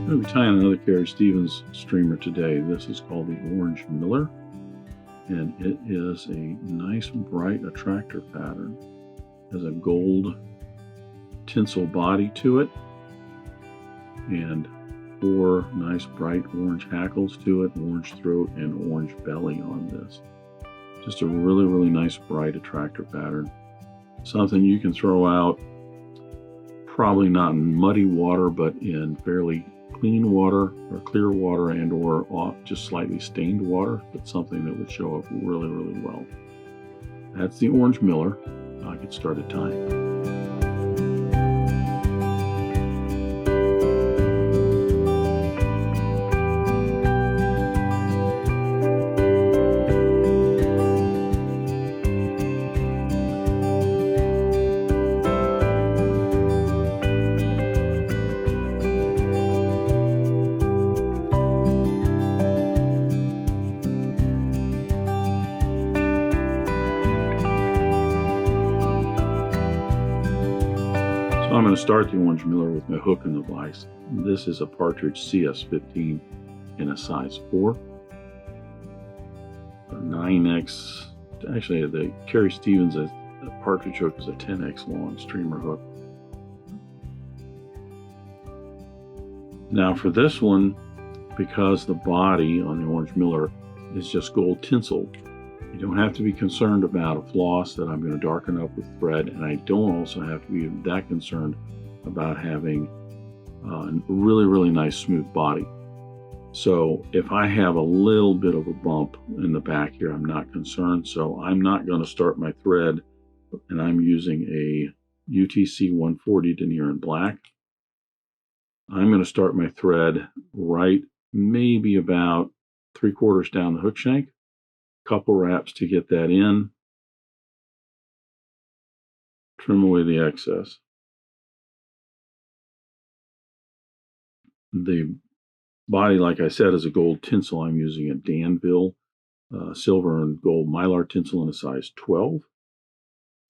I'm going to be tying another Carrie Stevens streamer today. This is called the Orange Miller, and it is a nice bright attractor pattern. It has a gold tinsel body to it and 4 nice bright orange hackles to it, orange throat and orange belly on this. Just a really nice bright attractor pattern. Something you can throw out probably not in muddy water, but in fairly clean water or clear water and or just slightly stained water, but something that would show up really well. That's the Orange Miller. I'll get started tying. I'm going to start the Orange Miller with my hook in the vise. This is a Partridge CS15 in a size 4. A 9X, actually the Carrie Stevens Partridge hook is a 10X long streamer hook. Now for this one, because the body on the Orange Miller is just gold tinsel, you don't have to be concerned about a floss that I'm going to darken up with thread, and I don't also have to be that concerned about having a really nice smooth body. So if I have a little bit of a bump in the back here, I'm not concerned. So I'm not going to start my thread, and I'm using a UTC 140 Denier in black. I'm going to start my thread right maybe about 3/4 down the hook shank. Couple wraps to get that in, trim away the excess. The body, like I said, is a gold tinsel. I'm using a Danville silver and gold mylar tinsel in a size 12.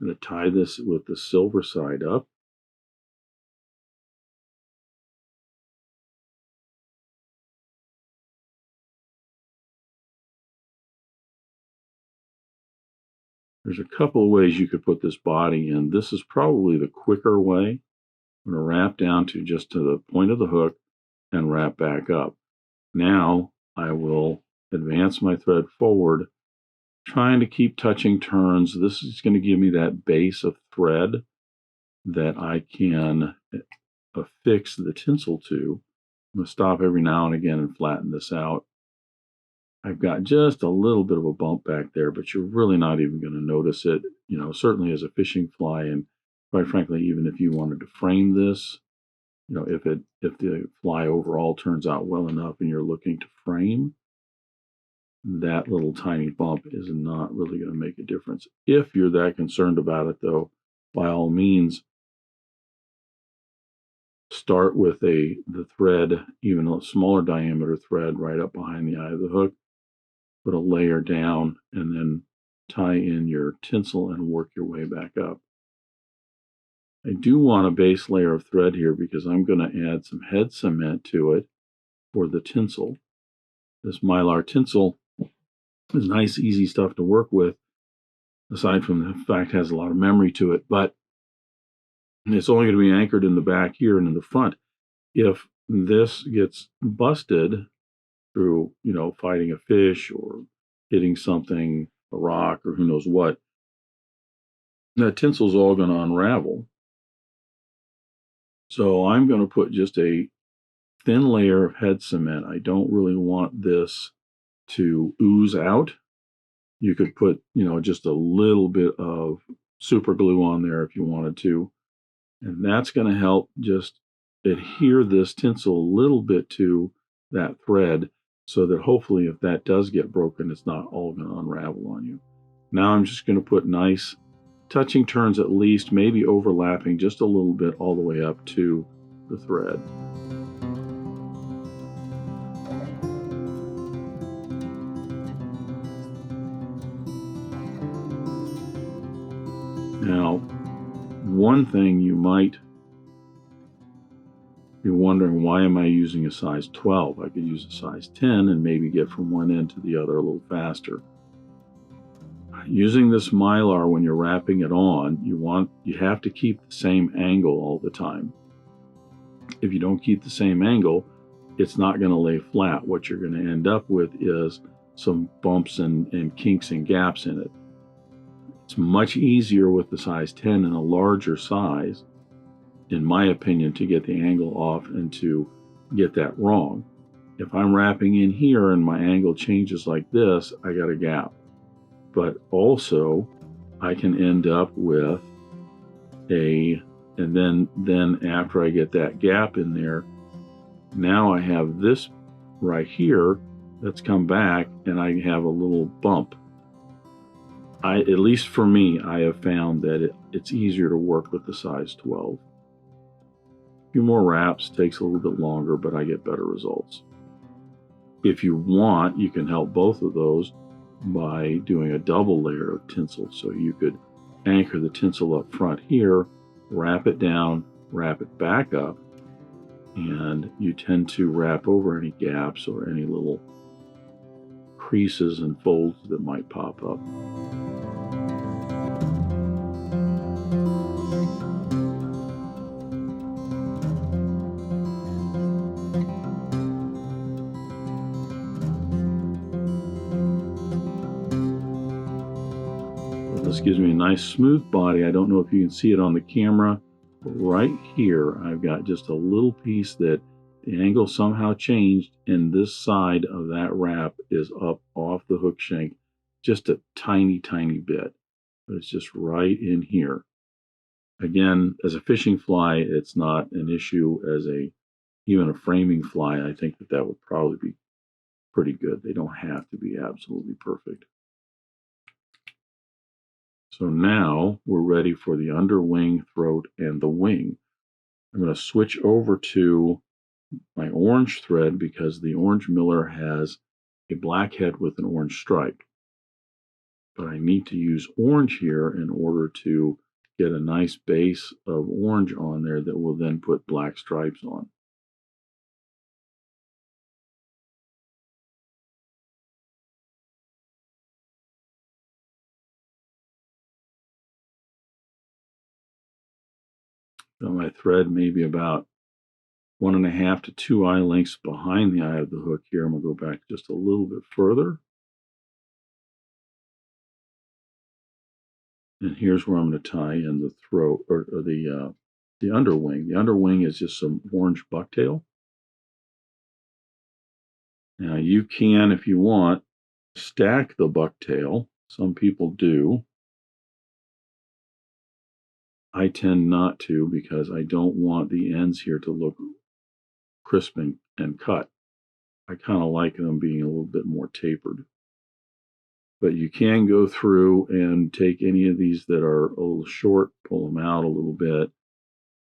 I'm going to tie this with the silver side up. There's a couple of ways you could put this body in. This is probably the quicker way. I'm going to wrap down to just to the point of the hook and wrap back up. Now I will advance my thread forward, trying to keep touching turns. This is going to give me that base of thread that I can affix the tinsel to. I'm going to stop every now and again and flatten this out. I've got just a little bit of a bump back there, but you're really not even going to notice it. You know, certainly as a fishing fly, and quite frankly, even if you wanted to frame this, you know, if the fly overall turns out well enough and you're looking to frame, that little tiny bump is not really going to make a difference. If you're that concerned about it, though, by all means, start with the thread, even a smaller diameter thread, right up behind the eye of the hook. Put a layer down and then tie in your tinsel and work your way back up. I do want a base layer of thread here because I'm going to add some head cement to it for the tinsel. This mylar tinsel is nice, easy stuff to work with, aside from the fact it has a lot of memory to it, but it's only going to be anchored in the back here and in the front. If this gets busted through, you know, fighting a fish or hitting something, a rock or who knows what, that tinsel's all going to unravel. So I'm going to put just a thin layer of head cement. I don't really want this to ooze out. You could put, you know, just a little bit of super glue on there if you wanted to. And that's going to help just adhere this tinsel a little bit to that thread, so that hopefully if that does get broken, it's not all going to unravel on you. Now I'm just going to put nice touching turns, at least, maybe overlapping just a little bit all the way up to the thread. Now, one thing you might you're wondering, why am I using a size 12? I could use a size 10 and maybe get from one end to the other a little faster. Using this Mylar, when you're wrapping it on, you have to keep the same angle all the time. If you don't keep the same angle, it's not going to lay flat. What you're going to end up with is some bumps and kinks and gaps in it. It's much easier with the size 10 and a larger size, in my opinion, to get the angle off and to get that wrong. If I'm wrapping in here and my angle changes like this, I got a gap. But also, I can end up with and then after I get that gap in there, now I have this right here that's come back and I have a little bump. At least for me, I have found that it's easier to work with the size 12. A few more wraps, takes a little bit longer, but I get better results. If you want, you can help both of those by doing a double layer of tinsel. So you could anchor the tinsel up front here, wrap it down, wrap it back up, and you tend to wrap over any gaps or any little creases and folds that might pop up. This gives me a nice smooth body. I don't know if you can see it on the camera. Right here, I've got just a little piece that the angle somehow changed, and this side of that wrap is up off the hook shank just a tiny, tiny bit. But it's just right in here. Again, as a fishing fly, it's not an issue. As even a framing fly, I think that would probably be pretty good. They don't have to be absolutely perfect. So now we're ready for the underwing, throat, and the wing. I'm going to switch over to my orange thread because the orange miller has a black head with an orange stripe. But I need to use orange here in order to get a nice base of orange on there that will then put black stripes on. So my thread may be about 1.5 to 2 eye lengths behind the eye of the hook here. I'm going to go back just a little bit further. And here's where I'm going to tie in the throat or the underwing. The underwing is just some orange bucktail. Now you can, if you want, stack the bucktail. Some people do. I tend not to because I don't want the ends here to look crisp and cut. I kind of like them being a little bit more tapered. But you can go through and take any of these that are a little short, pull them out a little bit.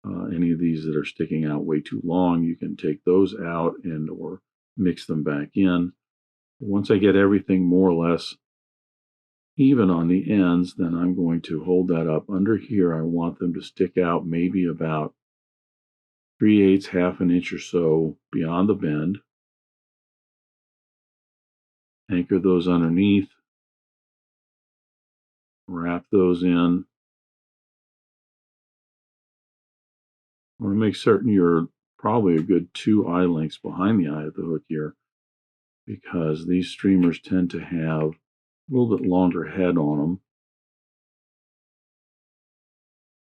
Any of these that are sticking out way too long, you can take those out and or mix them back in. Once I get everything more or less even on the ends, then I'm going to hold that up. Under here, I want them to stick out maybe about 3/8, half an inch or so beyond the bend. Anchor those underneath. Wrap those in. I want to make certain you're probably a good 2 eye lengths behind the eye of the hook here, because these streamers tend to have a little bit longer head on them,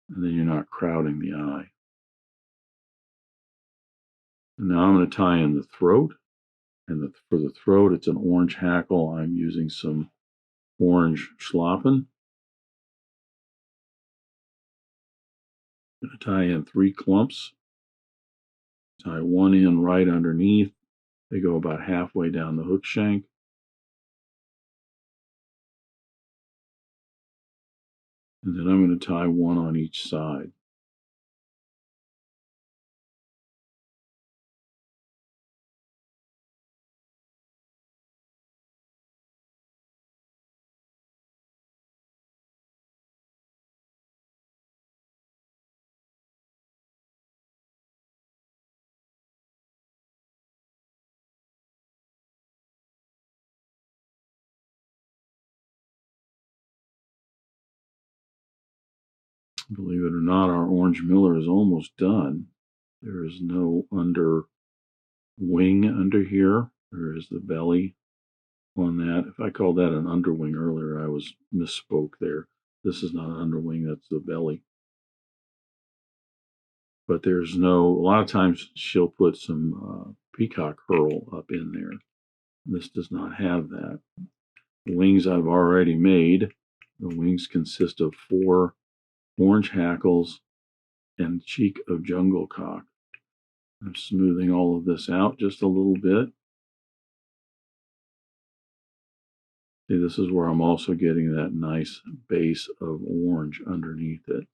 and then you're not crowding the eye. And now I'm going to tie in the throat, and for the throat, it's an orange hackle. I'm using some orange Schlappen. I'm going to tie in 3 clumps. Tie one in right underneath. They go about halfway down the hook shank. And then I'm going to tie one on each side. Believe it or not, our orange miller is almost done. There is no under wing under here. There is the belly on that. If I called that an underwing earlier, I was misspoke there. This is not an underwing, that's the belly. But there's no, a lot of times she'll put some peacock herl up in there. This does not have that. The wings I've already made. The wings consist of 4 orange hackles and cheek of jungle cock. I'm smoothing all of this out just a little bit. See, this is where I'm also getting that nice base of orange underneath it.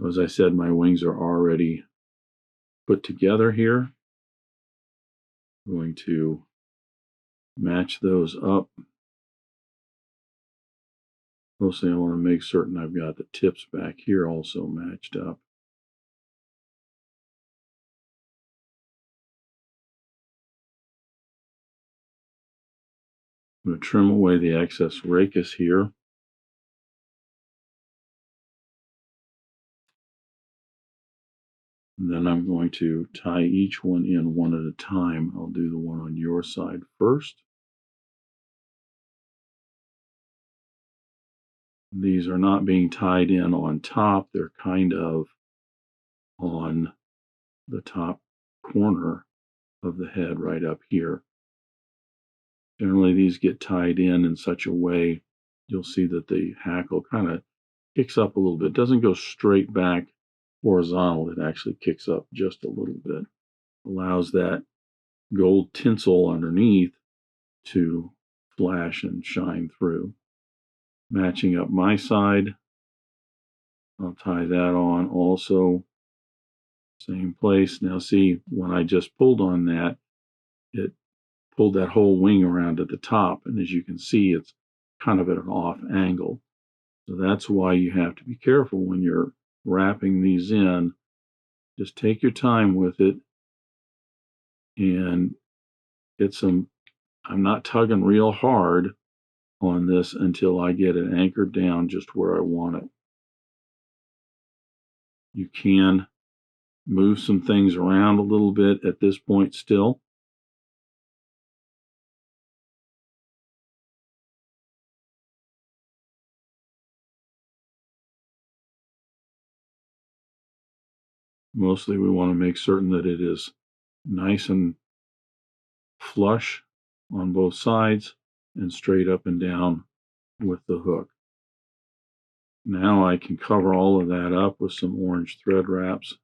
As I said, my wings are already put together here. I'm going to match those up. Mostly I want to make certain I've got the tips back here also matched up. I'm going to trim away the excess rachis here. And then I'm going to tie each one in one at a time. I'll do the one on your side first. These are not being tied in on top. They're kind of on the top corner of the head right up here. Generally, these get tied in such a way you'll see that the hackle kind of kicks up a little bit. It doesn't go straight back horizontal. It actually kicks up just a little bit. Allows that gold tinsel underneath to flash and shine through. Matching up my side, I'll tie that on also. Same place. Now see, when I just pulled on that, it pulled that whole wing around at the top. And as you can see, it's kind of at an off angle. So that's why you have to be careful when you're wrapping these in. Just take your time with it and get some, I'm not tugging real hard on this until I get it anchored down just where I want it. You can move some things around a little bit at this point still. Mostly we want to make certain that it is nice and flush on both sides and straight up and down with the hook. Now I can cover all of that up with some orange thread wraps.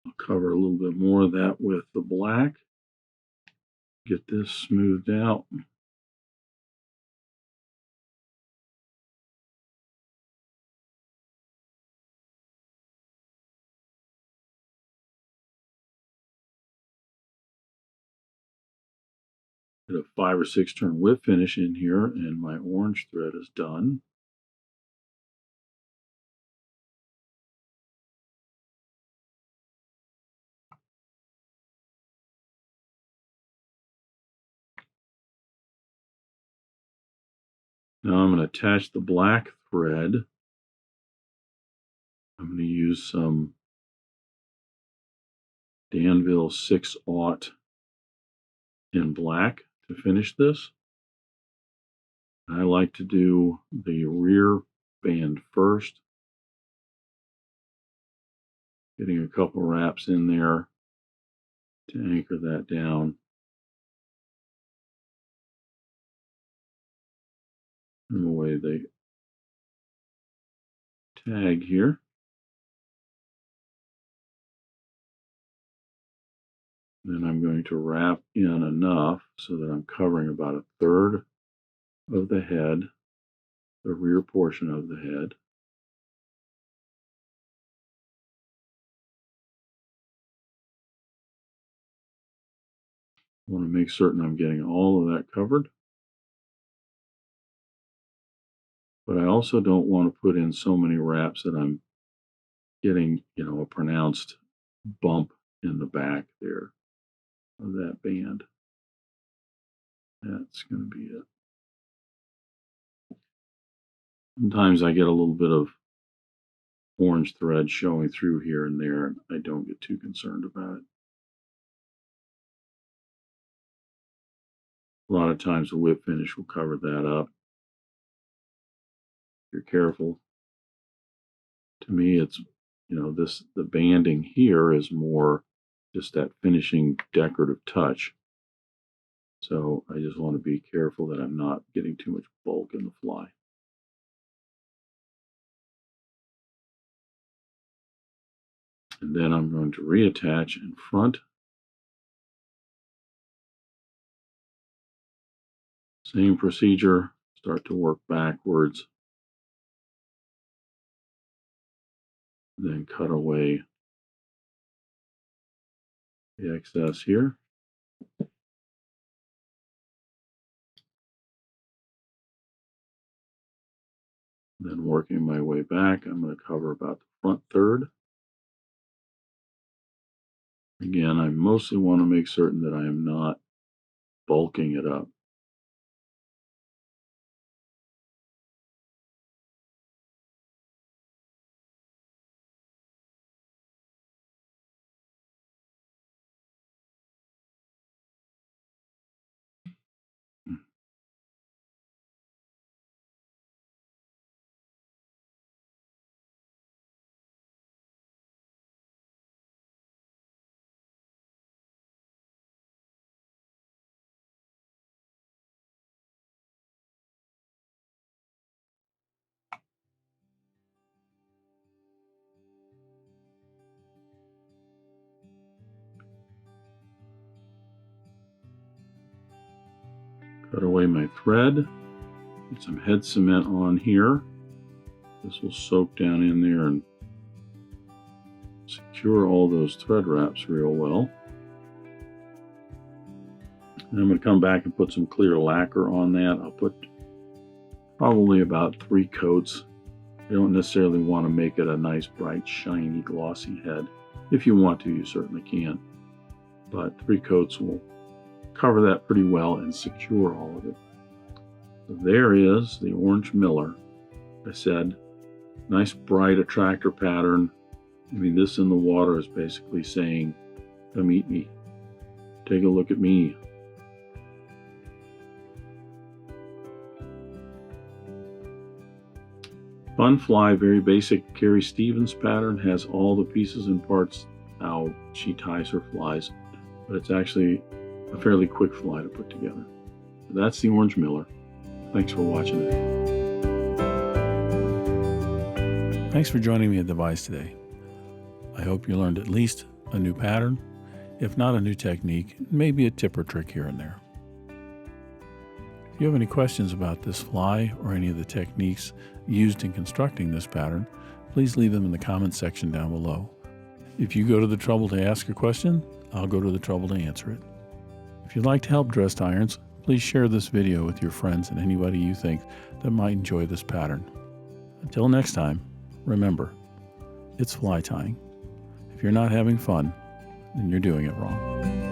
I'll cover a little bit more of that with the black. Get this smoothed out. Get a 5 or 6 turn whip finish in here, and my orange thread is done. Now I'm going to attach the black thread. I'm going to use some Danville 6/0 in black to finish this. I like to do the rear band first, getting a couple wraps in there to anchor that down. Trim away the tag here. Then I'm going to wrap in enough so that I'm covering about 1/3 of the head, the rear portion of the head. I want to make certain I'm getting all of that covered. but I also don't want to put in so many wraps that I'm getting, a pronounced bump in the back there of that band. That's going to be it. Sometimes I get a little bit of orange thread showing through here and there, and I don't get too concerned about it. A lot of times the whip finish will cover that up. If you're careful. To me, it's, the banding here is more just that finishing decorative touch. So I just want to be careful that I'm not getting too much bulk in the fly. And then I'm going to reattach in front. Same procedure, start to work backwards. Then cut away the excess here. Then working my way back, I'm going to cover about the front third. Again, I mostly want to make certain that I am not bulking it up. Cut away my thread, get some head cement on here. This will soak down in there and secure all those thread wraps real well. And I'm going to come back and put some clear lacquer on that. I'll put probably about 3 coats. You don't necessarily want to make it a nice, bright, shiny, glossy head. If you want to, you certainly can. But 3 coats will cover that pretty well and secure all of it. So there is the orange miller. I said, nice, bright attractor pattern. I mean, this in the water is basically saying, come eat me. Take a look at me. Fun fly, very basic Carrie Stevens pattern, has all the pieces and parts how she ties her flies, but it's actually a fairly quick fly to put together. So that's the orange miller. Thanks for watching it. Thanks for joining me at the Vise today. I hope you learned at least a new pattern, if not a new technique, maybe a tip or trick here and there. If you have any questions about this fly or any of the techniques used in constructing this pattern, please leave them in the comments section down below. If you go to the trouble to ask a question, I'll go to the trouble to answer it. If you'd like to help dressed irons, please share this video with your friends and anybody you think that might enjoy this pattern. Until next time, remember, it's fly tying. If you're not having fun, then you're doing it wrong.